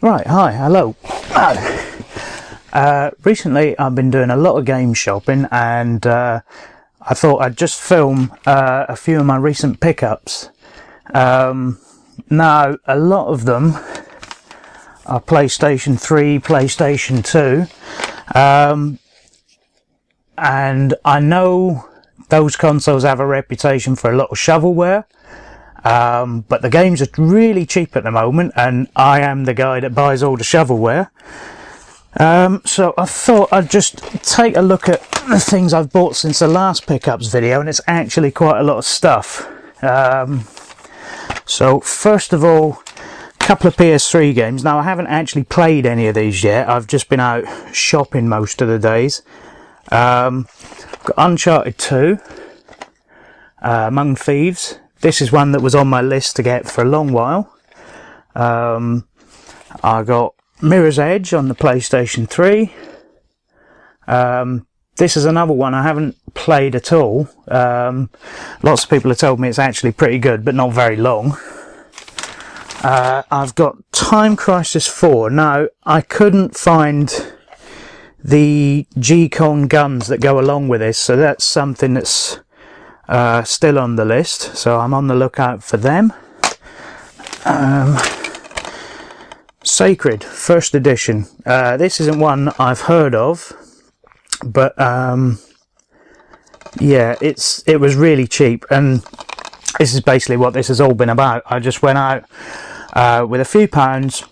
Right, hi, hello. Recently I've been doing a lot of game shopping, and I thought I'd just film a few of my recent pickups. Now, a lot of them are PlayStation 3, PlayStation 2, and I know those consoles have a reputation for a lot of shovelware. But the games are really cheap at the moment, and I am the guy that buys all the shovelware. So I thought I'd just take a look at the things I've bought since the last pickups video, and it's actually quite a lot of stuff. So first of all, a couple of PS3 games. Now, I haven't actually played any of these yet. I've just been out shopping most of the days. Got Uncharted 2, Among Thieves. This is one that was on my list to get for a long while. I got Mirror's Edge on the PlayStation 3. This is another one I haven't played at all. Lots of people have told me it's actually pretty good, but not very long. I've got Time Crisis 4. Now, I couldn't find the G-Con guns that go along with this, so that's something that's still on the list, so I'm on the lookout for them. Sacred, first edition. This isn't one I've heard of, but yeah, it was really cheap, and this is basically what this has all been about. I just went out with a few pounds,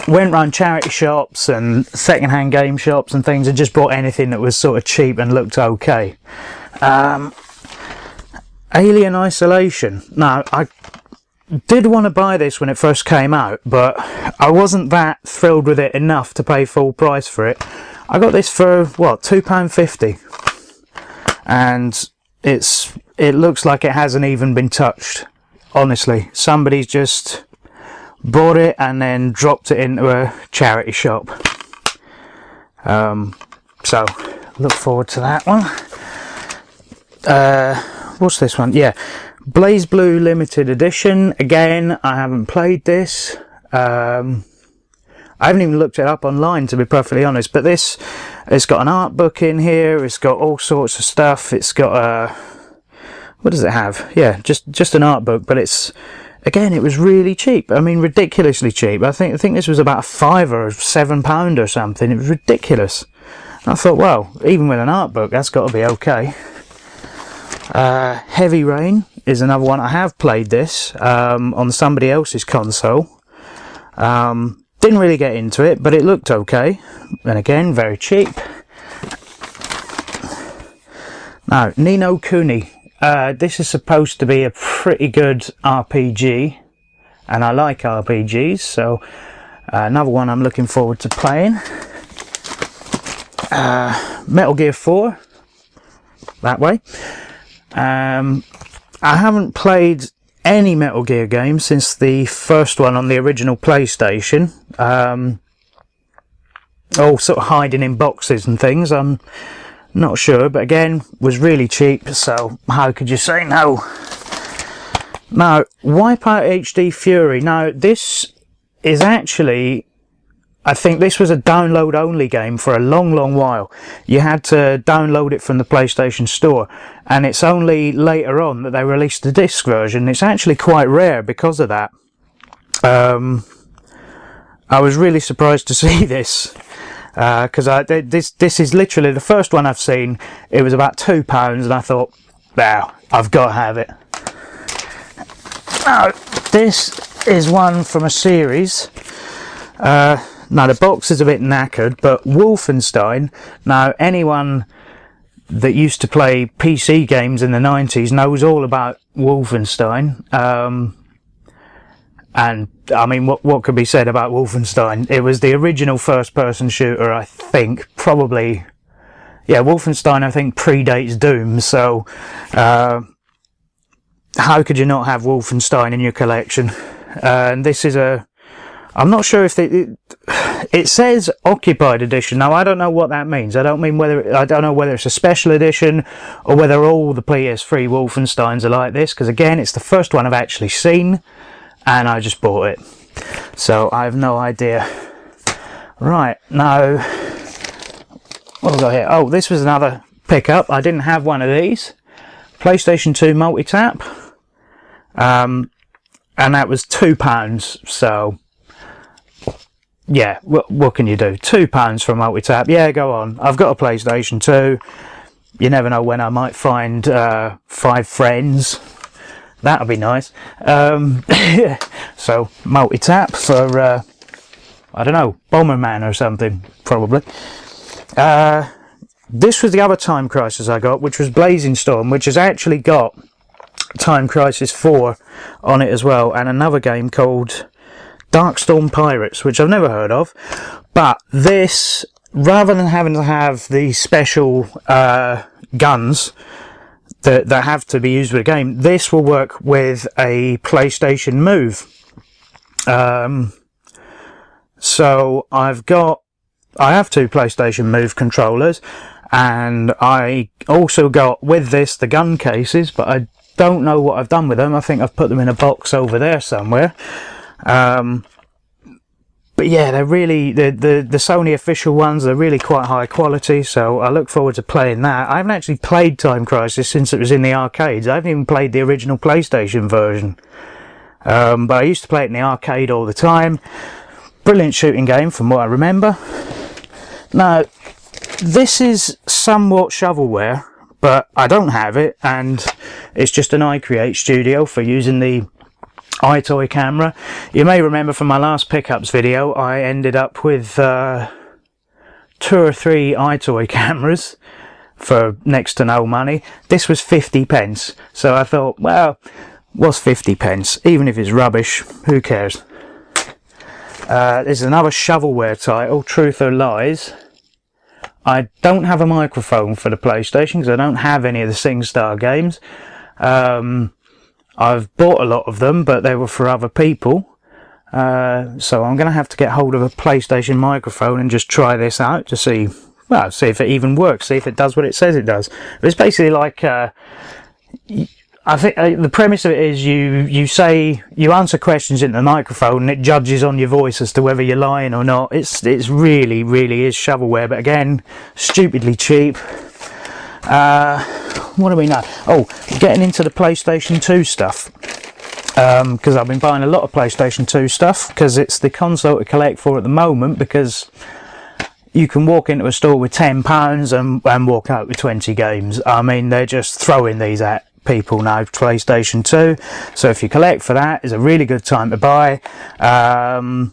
went round charity shops and second-hand game shops and things, and just bought anything that was sort of cheap and looked okay. Alien Isolation. Now, I did want to buy this when it first came out, but I wasn't that thrilled with it enough to pay full price for it. I got this for, what, £2.50, and it looks like it hasn't even been touched. Honestly, somebody's just bought it and then dropped it into a charity shop. So look forward to that one. What's this one? Yeah, Blaze Blue Limited Edition. Again, I haven't played this. I haven't even looked it up online, to be perfectly honest. But it's got an art book in here. It's got all sorts of stuff. It's got a... what does it have? Yeah, just an art book. But it's... again, it was really cheap. I mean, ridiculously cheap. I think this was about £5 or £7 or something. It was ridiculous. And I thought, well, even with an art book, that's got to be okay. Heavy Rain is another one. I have played this on somebody else's console. Didn't really get into it, but it looked okay. And again, very cheap. Now, Ni no Kuni. This is supposed to be a pretty good RPG, and I like RPGs, so another one I'm looking forward to playing. Metal Gear 4, that way. I haven't played any Metal Gear games since the first one on the original PlayStation. All sort of hiding in boxes and things. I'm not sure, but again, was really cheap, so how could you say no? Now, Wipeout HD Fury. Now, this is actually... I think this was a download-only game for a long, long while. You had to download it from the PlayStation Store, and it's only later on that they released the disc version. It's actually quite rare because of that. I was really surprised to see this, because this is literally the first one I've seen. It was about £2, and I thought, wow, I've got to have it. Now, this is one from a series. Now, the box is a bit knackered, but Wolfenstein. Now, anyone that used to play PC games in the 90s knows all about Wolfenstein. And, I mean, what could be said about Wolfenstein? It was the original first-person shooter, I think. Probably... yeah, Wolfenstein, I think, predates Doom, so... how could you not have Wolfenstein in your collection? And this is a... I'm not sure if it says Occupied Edition. Now, I don't know what that means. I don't know whether it's a special edition or whether all the PS3 Wolfensteins are like this, because again, it's the first one I've actually seen, and I just bought it. So I have no idea. Right, now, what have we got here? Oh, this was another pickup. I didn't have one of these. PlayStation 2 multi-tap. And that was £2. So, yeah, what can you do? £2 for a multi-tap. Yeah, go on. I've got a PlayStation 2. You never know when I might find 5 friends. That'll be nice. So, multi-tap for, I don't know, Bomberman or something, probably. This was the other Time Crisis I got, which was Blazing Storm, which has actually got Time Crisis 4 on it as well, and another game called Darkstorm Pirates, which I've never heard of. But this, rather than having to have the special guns that have to be used with a game, this will work with a PlayStation Move. So I have 2 PlayStation Move controllers, and I also got with this the gun cases, but I don't know what I've done with them. I think I've put them in a box over there somewhere. But yeah, they're really, the Sony official ones, they're really quite high quality, so I look forward to playing that. I haven't actually played Time Crisis since it was in the arcades. I haven't even played the original PlayStation version. But I used to play it in the arcade all the time. Brilliant shooting game from what I remember. Now, this is somewhat shovelware, but I don't have it, and it's just an iCreate Studio for using the iToy camera. You may remember from my last pickups video, I ended up with 2 or 3 iToy cameras for next to no money. This was 50p, so I thought, well, what's 50p? Even if it's rubbish, who cares? This is another shovelware title, Truth or Lies. I don't have a microphone for the PlayStation because I don't have any of the SingStar games. I've bought a lot of them, but they were for other people. So I'm going to have to get hold of a PlayStation microphone and just try this out to see, well, see if it even works, see if it does what it says it does. But it's basically like, I think the premise of it is you answer questions into the microphone and it judges on your voice as to whether you're lying or not. It's really is shovelware, but again, stupidly cheap. What do we know? Oh, getting into the PlayStation 2 stuff, because I've been buying a lot of PlayStation 2 stuff because it's the console to collect for at the moment, because you can walk into a store with £10 and walk out with 20 games. I mean, they're just throwing these at people now, PlayStation 2. So if you collect for that, it's a really good time to buy. Nintendo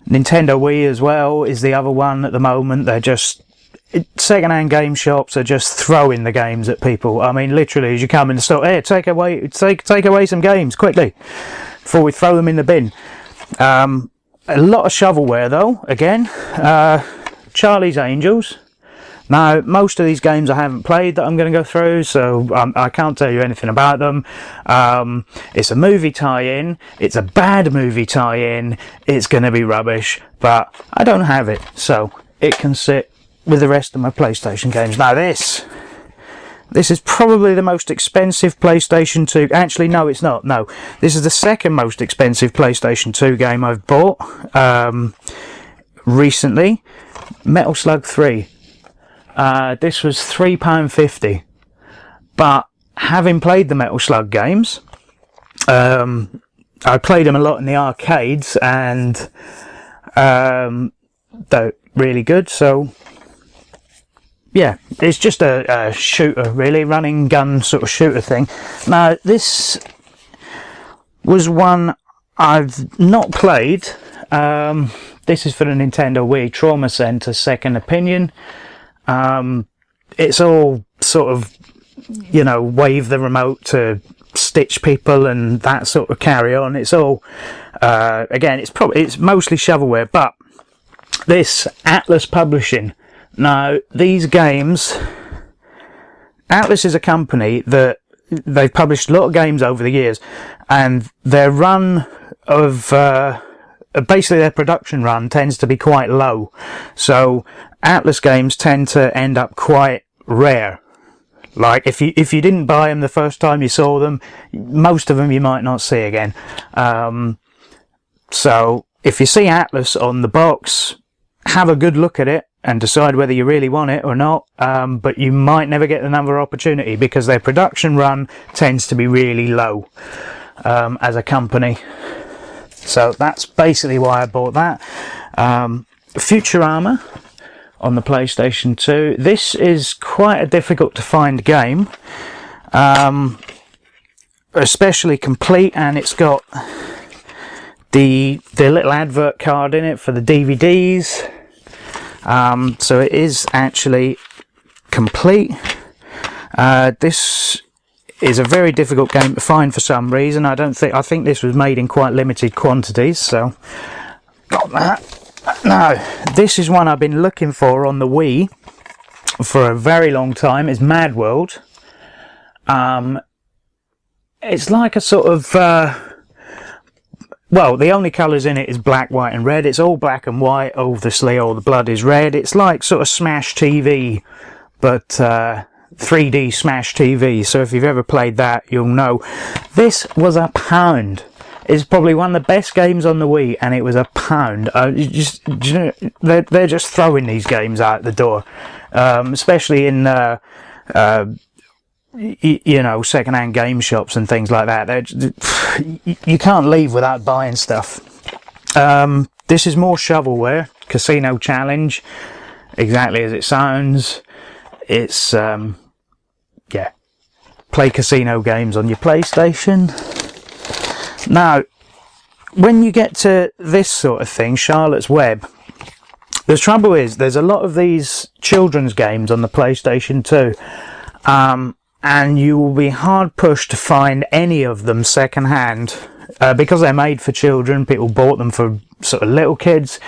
Wii as well is the other one at the moment. They're just, second-hand game shops are just throwing the games at people. I mean, literally, as you come in the store, hey, take away some games quickly before we throw them in the bin. A lot of shovelware though. Again, Charlie's Angels. Now, most of these games I haven't played that I'm going to go through, so I can't tell you anything about them. It's a movie tie-in. It's a bad movie tie-in. It's going to be rubbish, but I don't have it, so it can sit with the rest of my PlayStation games. Now, this is probably the most expensive PlayStation 2. Actually, no, it's not. No, this is the second most expensive PlayStation 2 game I've bought recently. Metal Slug 3. This was £3.50, but having played the Metal Slug games, I played them a lot in the arcades, and they're really good. So yeah, it's just a shooter, really, running gun sort of shooter thing. Now, this was one I've not played. This is for the Nintendo Wii, Trauma Center Second Opinion. It's all sort of, you know, wave the remote to stitch people and that sort of carry on. It's all, again, it's mostly shovelware, but this Atlas Publishing. Now, these games, Atlas is a company that they've published a lot of games over the years, and their run of, basically their production run tends to be quite low. So Atlas games tend to end up quite rare. Like if you didn't buy them the first time you saw them, most of them you might not see again. So if you see Atlas on the box, have a good look at it and decide whether you really want it or not, but you might never get another opportunity because their production run tends to be really low as a company. So that's basically why I bought that. Futurama on the PlayStation 2. This is quite a difficult to find game, especially complete, and it's got the little advert card in it for the DVDs. So it is actually complete. This is a very difficult game to find for some reason. I think this was made in quite limited quantities, so got that. Now, this is one I've been looking for on the Wii for a very long time. It's Mad World. It's like a sort of well, the only colours in it is black, white and red. It's all black and white, obviously all the blood is red. It's like sort of Smash TV, but 3D Smash TV. So if you've ever played that, you'll know. This was £1. It's probably one of the best games on the Wii, and it was £1. They're just throwing these games out the door, especially in you know, second-hand game shops and things like that. You can't leave without buying stuff. This is more Shovelware Casino Challenge, exactly as it sounds. It's yeah, play casino games on your PlayStation. Now, when you get to this sort of thing, Charlotte's Web, the trouble is there's a lot of these children's games on the PlayStation 2, and you will be hard pushed to find any of them second hand, because they're made for children. People bought them for sort of little kids.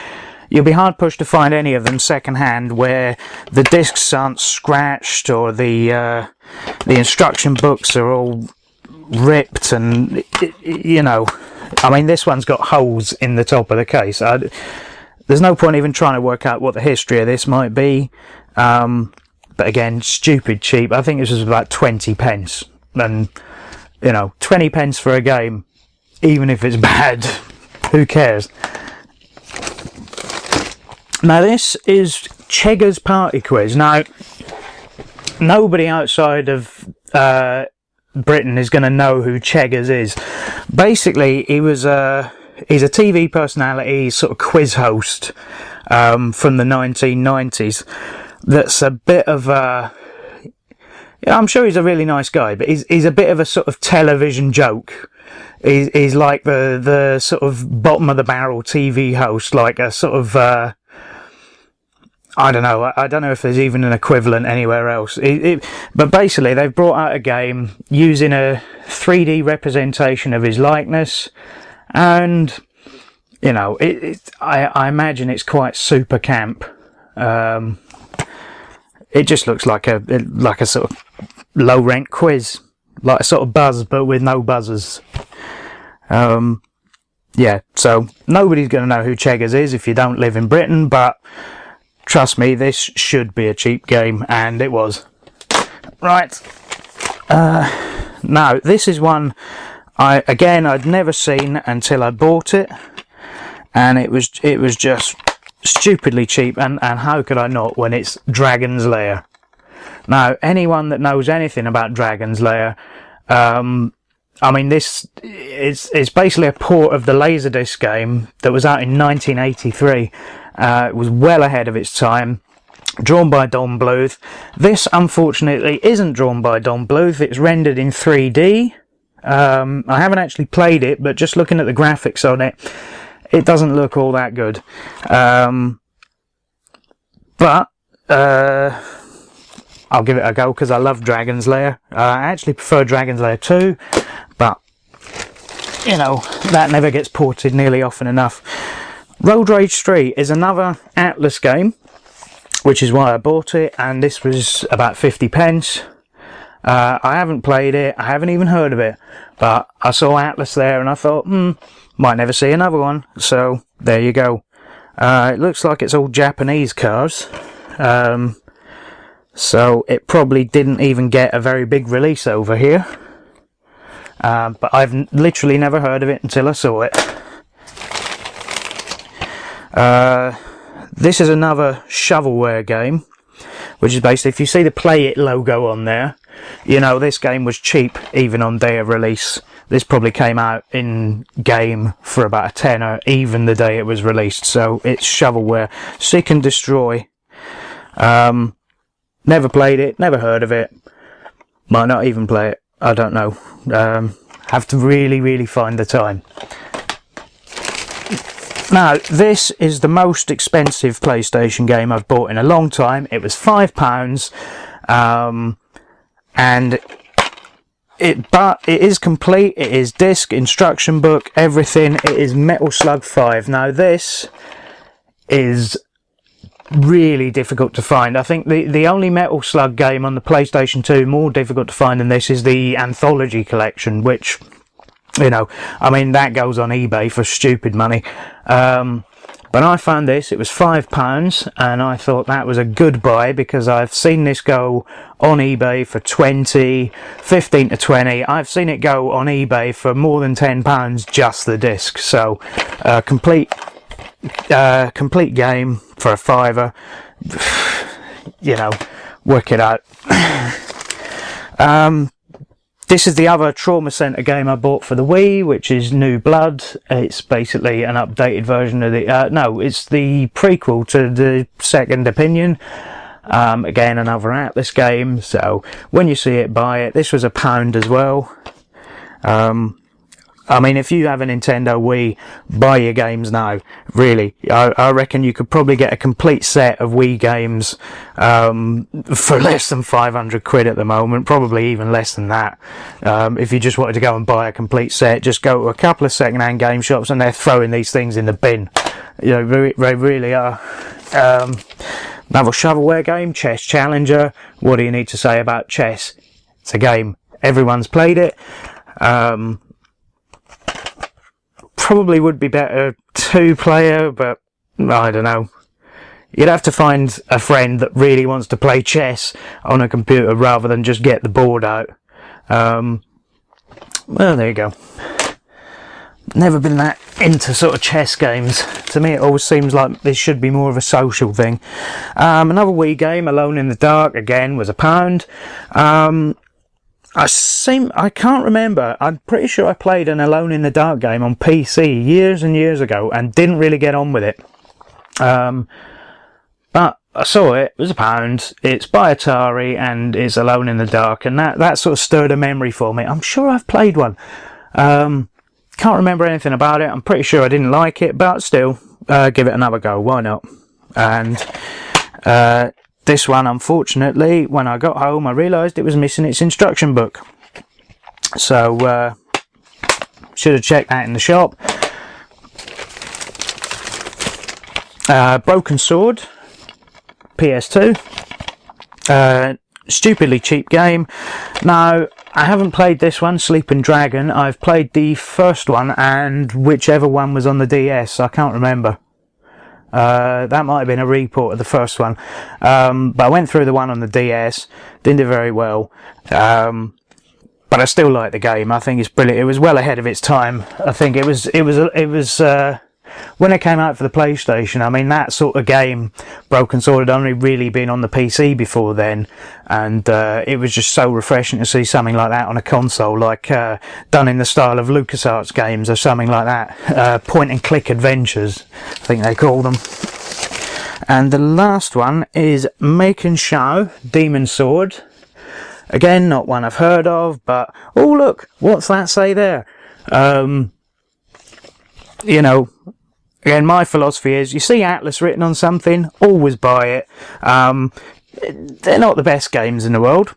You'll be hard pushed to find any of them second hand where the discs aren't scratched or the instruction books are all ripped, and you know, I mean, this one's got holes in the top of the case. There's no point even trying to work out what the history of this might be, but again, stupid cheap. I think this was about 20 pence, and you know, 20 pence for a game, even if it's bad, who cares? Now this is Cheggers Party Quiz. Now, nobody outside of Britain is going to know who Cheggers is. Basically, he's a TV personality, sort of quiz host from the 1990s. That's a bit of a... Yeah, I'm sure he's a really nice guy, but he's a bit of a sort of television joke. He's like the sort of bottom of the barrel TV host, like a sort of... I don't know if there's even an equivalent anywhere else. But basically, they've brought out a game using a 3D representation of his likeness, and you know, I imagine it's quite super camp. It just looks like a sort of low rent quiz, like a sort of buzz, but with no buzzers. Yeah, so nobody's going to know who Cheggers is if you don't live in Britain, but trust me, this should be a cheap game, and it was. Right. Now, this is one I'd never seen until I bought it, and it was just stupidly cheap, and how could I not when it's Dragon's Lair? Now, anyone that knows anything about Dragon's Lair, I mean, this it's basically a port of the Laserdisc game that was out in 1983. It was well ahead of its time, drawn by Don Bluth. This, unfortunately, isn't drawn by Don Bluth. It's rendered in 3D. I haven't actually played it, but just looking at the graphics on it, it doesn't look all that good. But I'll give it a go because I love Dragon's Lair. I actually prefer Dragon's Lair 2, but you know, that never gets ported nearly often enough. Road Rage 3 is another Atlas game, which is why I bought it, and this was about 50 pence. I haven't played it, I haven't even heard of it, but I saw Atlas there and I thought, might never see another one, so there you go. It looks like it's all Japanese cars, so it probably didn't even get a very big release over here, but I've literally never heard of it until I saw it. This is another shovelware game, which is basically, if you see the Play It logo on there, you know this game was cheap even on day of release. This probably came out in game for about a tenner even the day it was released. So it's shovelware. Seek and Destroy. Never played it, never heard of it. Might not even play it, I don't know. Have to really find the time. Now, this is the most expensive PlayStation game I've bought in a long time. It was £5, but it is complete. It is disc, instruction book, everything. It is Metal Slug 5. Now, this is really difficult to find. I think the only Metal Slug game on the PlayStation 2 more difficult to find than this is the Anthology Collection, which, you know, I mean, that goes on eBay for stupid money. But I found this, it was £5, and I thought that was a good buy because I've seen this go on eBay for 20, 15 to 20. I've seen it go on eBay for more than £10 just the disc. So, complete game for a £5. You know, work it out. This is the other Trauma Center game I bought for the Wii, which is New Blood. It's basically an updated version of the... no, it's the prequel to the Second Opinion. Again, another Atlas game, so when you see it, buy it. This was £1 as well. I mean, if you have a Nintendo Wii, buy your games now. Really, I reckon you could probably get a complete set of Wii games for less than 500 quid at the moment. Probably even less than that. If you just wanted to go and buy a complete set, just go to a couple of second-hand game shops and they're throwing these things in the bin. You know, they really are. Another shovelware game, Chess Challenger. What do you need to say about chess? It's a game. Everyone's played it. Probably would be better 2-player, but I don't know. You'd have to find a friend that really wants to play chess on a computer rather than just get the board out. Well, there you go. Never been that into sort of chess games. To me, it always seems like this should be more of a social thing. Another Wii game, Alone in the Dark, again, was £1. I can't remember. I'm pretty sure I played an Alone in the Dark game on PC years and years ago and didn't really get on with it. But I saw it. It was £1. It's by Atari and it's Alone in the Dark, and that sort of stirred a memory for me. I'm sure I've played one. Can't remember anything about it. I'm pretty sure I didn't like it, but still, give it another go. Why not? And this one, unfortunately, when I got home, I realised it was missing its instruction book. So, should have checked that in the shop. Broken Sword, PS2. Stupidly cheap game. Now, I haven't played this one, Sleeping Dragon. I've played the first one and whichever one was on the DS. I can't remember. That might have been a report of the first one. But I went through the one on the DS. Didn't do very well. But I still like the game. I think it's brilliant. It was well ahead of its time. I think it was when it came out for the PlayStation, I mean, that sort of game, Broken Sword, had only really been on the PC before then, and it was just so refreshing to see something like that on a console, like done in the style of LucasArts games or something like that. Point and click adventures, I think they call them. And the last one is Maken Shao, Demon Sword. Again, not one I've heard of, but oh look, what's that say there? You know, again, my philosophy is, you see Atlas written on something, always buy it. They're not the best games in the world,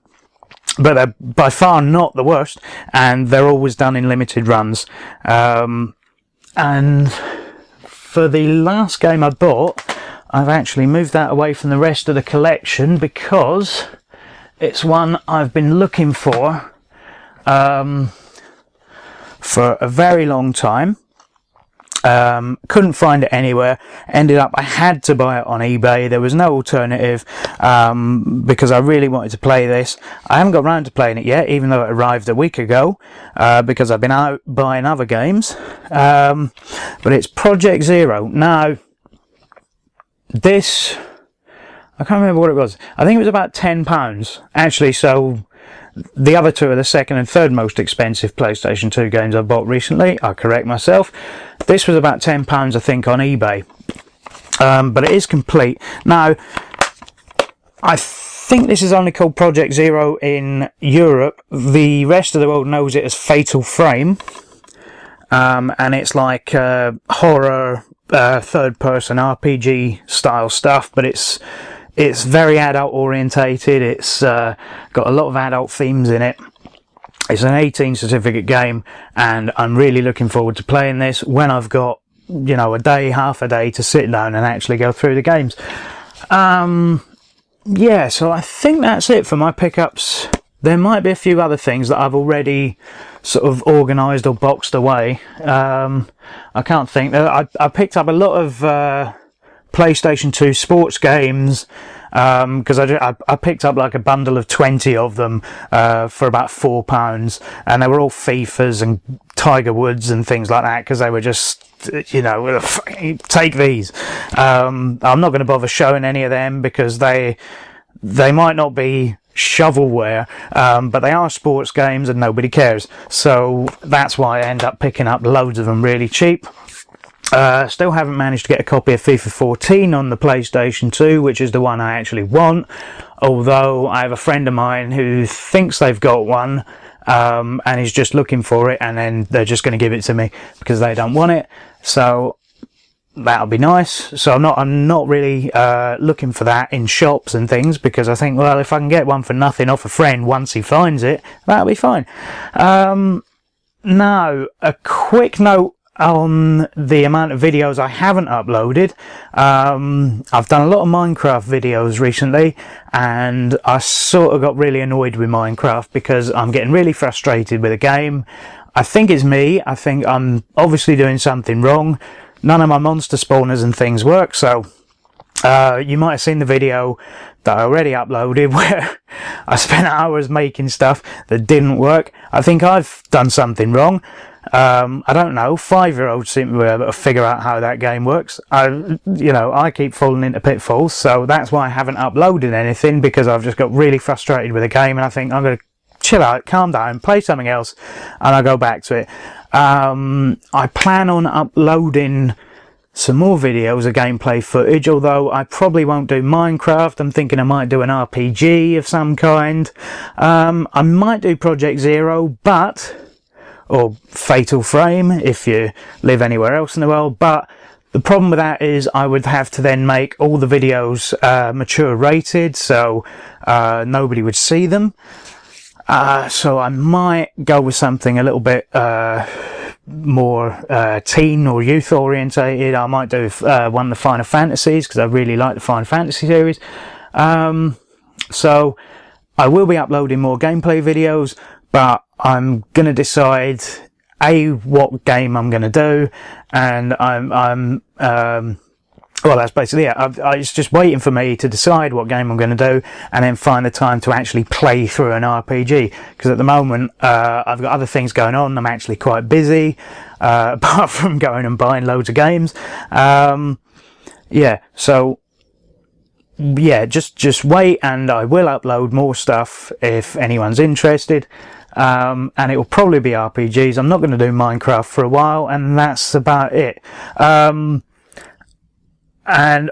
but they're by far not the worst, and they're always done in limited runs. And for the last game I bought, I've actually moved that away from the rest of the collection because it's one I've been looking for a very long time. Couldn't find it anywhere. Ended up, I had to buy it on eBay. There was no alternative, because I really wanted to play this. I haven't got around to playing it yet, even though it arrived a week ago, because I've been out buying other games. But it's Project Zero. Now, this, I can't remember what it was. I think it was about £10. Actually, so the other two are the second and third most expensive PlayStation 2 games I bought recently. I correct myself. This was about £10, I think, on eBay. But it is complete. Now, I think this is only called Project Zero in Europe. The rest of the world knows it as Fatal Frame. And it's like horror, third-person RPG style stuff, but it's very adult orientated. It's got a lot of adult themes in it. It's an 18 certificate game, and I'm really looking forward to playing this when I've got, you know, a day, half a day to sit down and actually go through the games. Yeah, so I think that's it for my pickups. There might be a few other things that I've already sort of organised or boxed away. I can't think. I picked up a lot of PlayStation 2 sports games, because I picked up like a bundle of 20 of them for about £4, and they were all FIFAs and Tiger Woods and things like that, because they were just, you know, take these. I'm not going to bother showing any of them because they might not be shovelware, but they are sports games and nobody cares, so that's why I end up picking up loads of them really cheap. Still haven't managed to get a copy of FIFA 14 on the PlayStation 2, which is the one I actually want, although I have a friend of mine who thinks they've got one, and is just looking for it, and then they're just going to give it to me because they don't want it, so that'll be nice. So I'm not really looking for that in shops and things, because I think, well, if I can get one for nothing off a friend once he finds it, that'll be fine. Now, a quick note on the amount of videos I haven't uploaded. I've done a lot of Minecraft videos recently, and I sort of got really annoyed with Minecraft because I'm getting really frustrated with the game. I think it's me. I think I'm obviously doing something wrong. None of my monster spawners and things work, so you might have seen the video that I already uploaded where I spent hours making stuff that didn't work. I think I've done something wrong. I don't know, 5-year-olds seem to be able to figure out how that game works. I keep falling into pitfalls, so that's why I haven't uploaded anything, because I've just got really frustrated with the game, and I think I'm going to chill out, calm down, play something else, and I'll go back to it. I plan on uploading some more videos of gameplay footage, although I probably won't do Minecraft. I'm thinking I might do an RPG of some kind. I might do Project Zero, or Fatal Frame if you live anywhere else in the world, but the problem with that is I would have to then make all the videos mature rated, so nobody would see them. So I might go with something a little bit more teen or youth orientated. I might do one of the Final Fantasies, because I really like the Final Fantasy series. So I will be uploading more gameplay videos, but I'm going to decide what game I'm going to do, and well, that's basically it. It's just waiting for me to decide what game I'm going to do, and then find the time to actually play through an RPG, because at the moment I've got other things going on. I'm actually quite busy, apart from going and buying loads of games. Yeah, so yeah, just wait, and I will upload more stuff if anyone's interested. And it will probably be RPGs. I'm not going to do Minecraft for a while, and that's about it. And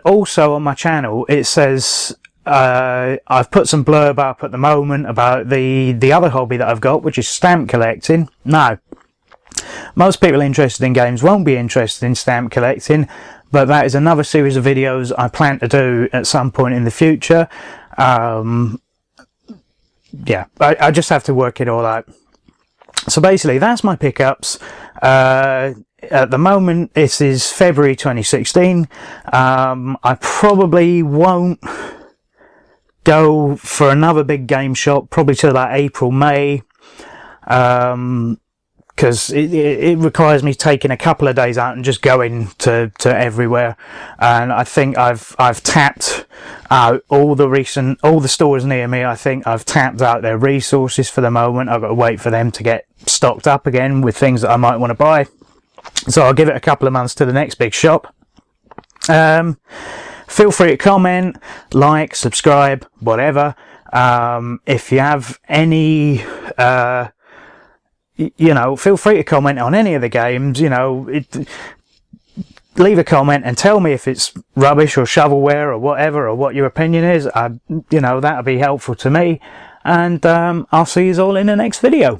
also on my channel, it says I've put some blurb up at the moment about the other hobby that I've got, which is stamp collecting. Now, most people interested in games won't be interested in stamp collecting, but that is another series of videos I plan to do at some point in the future. Yeah, I just have to work it all out. So basically, that's my pickups. At the moment, this is February 2016. I probably won't go for another big game shop, probably till about April, May, because it requires me taking a couple of days out and just going to everywhere. And I think I've tapped out all the stores near me. I think I've tapped out their resources for the moment. I've got to wait for them to get stocked up again with things that I might want to buy. So I'll give it a couple of months to the next big shop. feel free to comment, like, subscribe, whatever. If you have any, you know, feel free to comment on any of the games, you know, leave a comment and tell me if it's rubbish or shovelware or whatever, or what your opinion is. You know, that'll be helpful to me. And I'll see you all in the next video.